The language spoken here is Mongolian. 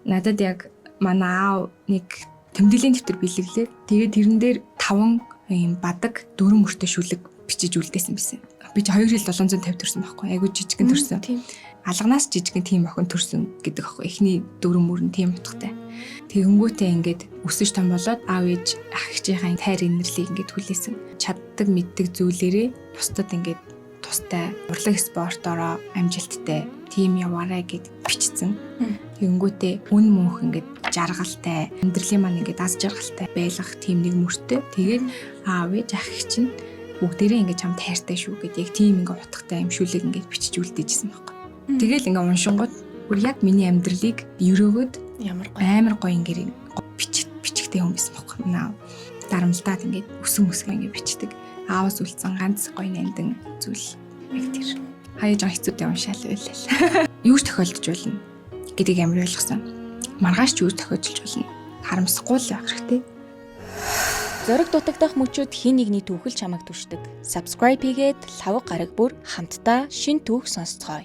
надад яг манай аав нэг тэмдэглэлийн дэвтэр бэлэглээд тэгээд тэрэн дээр 5 ийм бадаг 4 мөртөө шүлэг бичиж үлдээсэн байсан. Би ч 2 жил 750 төрсөн байхгүй. Айгуу жижигэн төрсөн. Алганаас жижигэн тийм охин төрсөн гэдэг аахгүй. Эхний 4 мөрөн тийм утгатай. Тэгэнгүүтээ ингээд өсөж том болоод аав ээж ах ээжийнхээ тайр инэрлийг ингээд хүлээсэн. Чаддаг мэддэг зүйлээрээ бусдад ингээд тустай урлаг спортороо амжилттай тим яваарай гэд бичсэн. Тэгэнгүүтээ үн мөнх ингээд жаргалтай амьдралын маань ингээд аз жаргалтай байлгах тим нэг мөртөө. Тэгээд аав ээж ах ээж чинь бүгдээрээ ингээд чам тайртай шүү гэд яг тим ингээд утгатай юм шүлэг ингээд бичиж үлдээжсэн байхгүй. Тэгэл ингээд уншингууд бүр яг миний амьдралыг өрөөгөөд амар гоё ингээд бичигтэй хүн байсан байхгүй. Наа дарамлтаад ингээд өсөн ингээд бичдэг. Аавас үлдсэн ганц гоё нандин зүйл яг тэр. Хаяж хэцүүтэй уншаал байлаа. Юу ч тохиолдож болно гэдгийг амар ойлгосон. Маргааш ч юу тохиолдож болно. Харамсахгүй л байх хэрэгтэй. Зориг дутагдах мөчүүд хин нэгний түүхэл чамайг түшдэг. Subscribe хийгээд лавг гараг бүр хамтдаа шин түүх сонсцгоё.